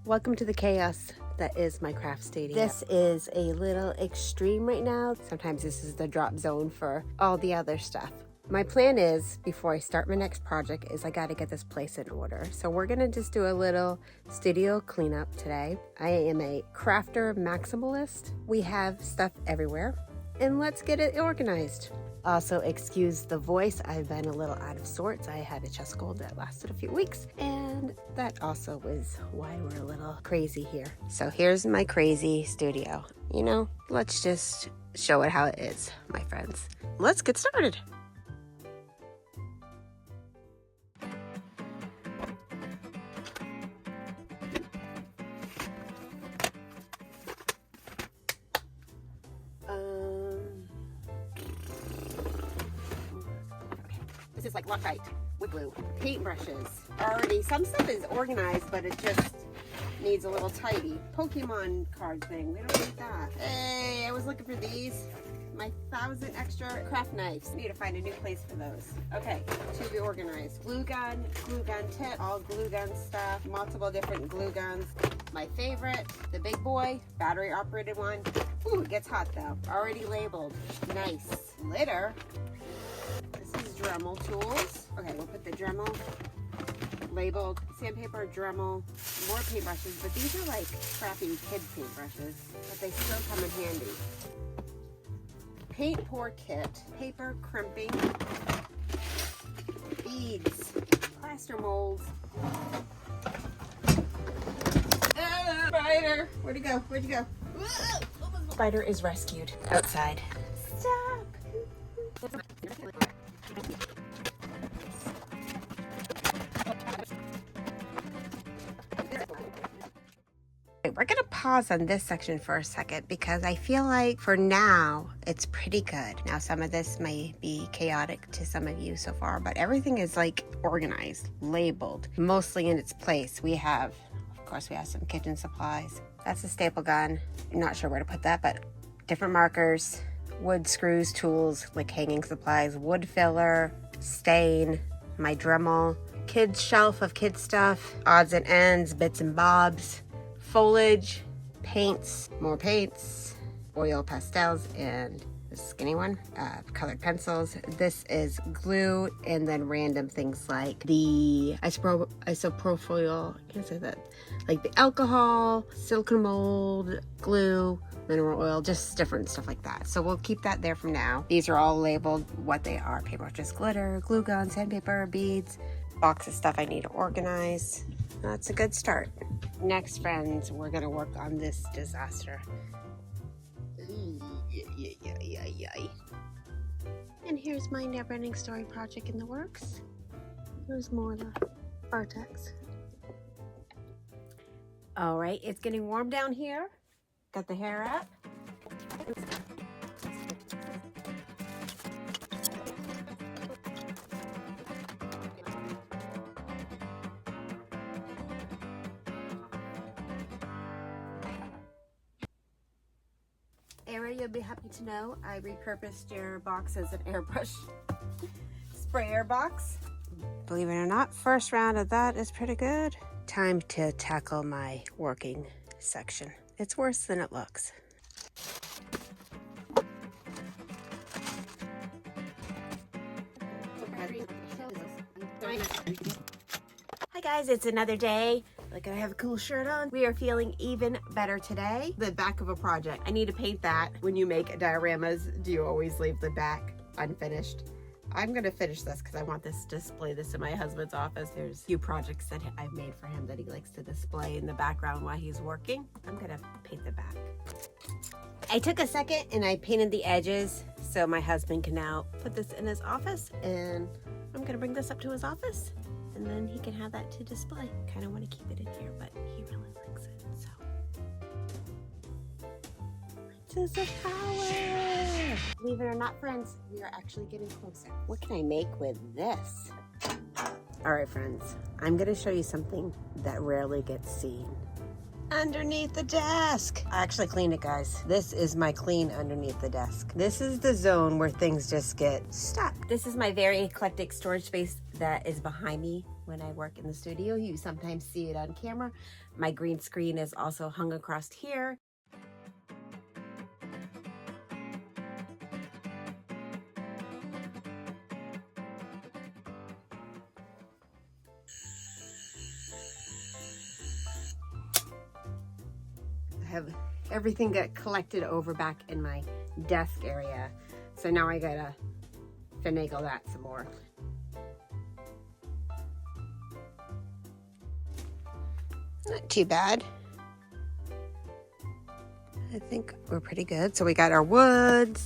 Welcome to the chaos that is my craft studio. This is a little extreme right now. Sometimes this is the drop zone for all the other stuff. My plan is, before I start my next project, is I gotta get this place in order. So we're gonna just do a little studio cleanup today. I am a crafter maximalist. We have stuff everywhere, and let's get it organized. Also, excuse the voice. I've been a little out of sorts. I had a chest cold that lasted a few weeks, and that also was why we're a little crazy here. So here's my crazy studio. You know, let's just show it how it is, my friends. Let's get started. This is like Loctite, wood glue, paintbrushes. Already, some stuff is organized, but it just needs a little tidy. Pokemon card thing, we don't need that. Hey, I was looking for these. My 1,000 extra craft knives. Need to find a new place for those. Okay, to be organized. Glue gun tip, all glue gun stuff, multiple different glue guns. My favorite, the big boy, battery operated one. Ooh, it gets hot though. Already labeled, nice. Litter. Dremel tools. Okay, we'll put the Dremel labeled, sandpaper, Dremel, more paintbrushes, but these are like crappy kid paintbrushes, but they still come in handy. Paint pour kit, paper crimping, beads, plaster molds. Spider! Where'd he go? Where'd you go? Spider is rescued outside. Stop! We're gonna pause on this section for a second because I feel like for now it's pretty good. Now some of this may be chaotic to some of you so far, but everything is like organized, labeled, mostly in its place. We have some kitchen supplies. That's a staple gun. I'm not sure where to put that, but different markers, wood screws, tools like hanging supplies, wood filler, stain, my Dremel, kids shelf of kid stuff, odds and ends, bits and bobs, foliage, paints, more paints, oil pastels, and the skinny one, colored pencils. This is glue, and then random things like the isopropyl, I can't say that, like the alcohol, silicone mold, glue, mineral oil, just different stuff like that. So we'll keep that there from now. These are all labeled what they are: paintbrushes, glitter, glue gun, sandpaper, beads, box of stuff I need to organize. That's a good start. Next, friends, we're gonna work on this disaster. And here's my never-ending story project in the works. There's more the Artex. All right, it's getting warm down here. Got the hair up. You'll be happy to know I repurposed your box as an airbrush sprayer box. Believe it or not, first round of that is pretty good. Time to tackle my working section. It's worse than it looks. Hi guys, it's another day. Like, I have a cool shirt on. We are feeling even better today. The back of a project. I need to paint that. When you make dioramas, do you always leave the back unfinished? I'm gonna finish this because I want to display this in my husband's office. There's a few projects that I've made for him that he likes to display in the background while he's working. I'm gonna paint the back. I took a second and I painted the edges so my husband can now put this in his office, and I'm gonna bring this up to his office, and then he can have that to display. Kind of want to keep it in here, but he really likes it, so. To the power! Believe it or not, friends, we are actually getting closer. What can I make with this? All right, friends, I'm gonna show you something that rarely gets seen. underneath the desk. I actually cleaned it, guys. This is my clean underneath the desk. This is the zone where things just get stuck. This is my very eclectic storage space that is behind me when I work in the studio. You sometimes see it on camera. My green screen is also hung across here. Have everything got collected over back in my desk area. So now I gotta finagle that some more. Not too bad. I think we're pretty good. So we got our wood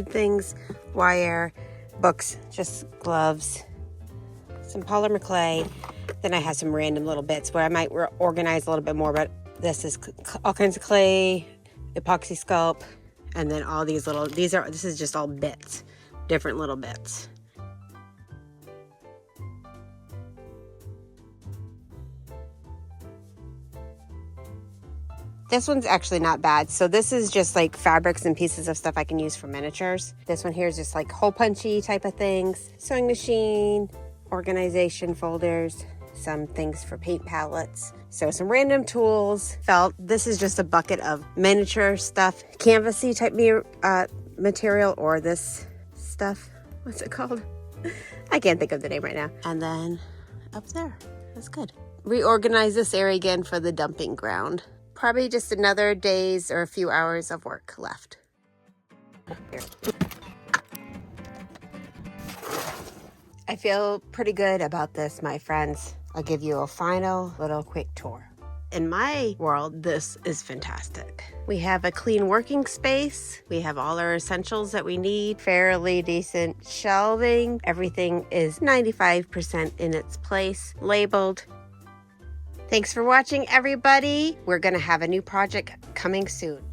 things, wire, books, just gloves, some polymer clay. Then I have some random little bits where I might organize a little bit more, but this is all kinds of clay, epoxy sculpt, and then all these little, this is just all bits, different little bits. This one's actually not bad. So this is just like fabrics and pieces of stuff I can use for miniatures. This one here is just like hole punchy type of things, sewing machine, organization folders, some things for paint palettes. So some random tools, felt. This is just a bucket of miniature stuff, canvasy type material, or this stuff. What's it called? I can't think of the name right now. And then up there, that's good. Reorganize this area again for the dumping ground. Probably just another days or a few hours of work left. Here. I feel pretty good about this, my friends. I'll give you a final little quick tour. In my world, this is fantastic. We have a clean working space. We have all our essentials that we need, fairly decent shelving. Everything is 95% in its place, labeled. Thanks for watching, everybody. We're gonna have a new project coming soon.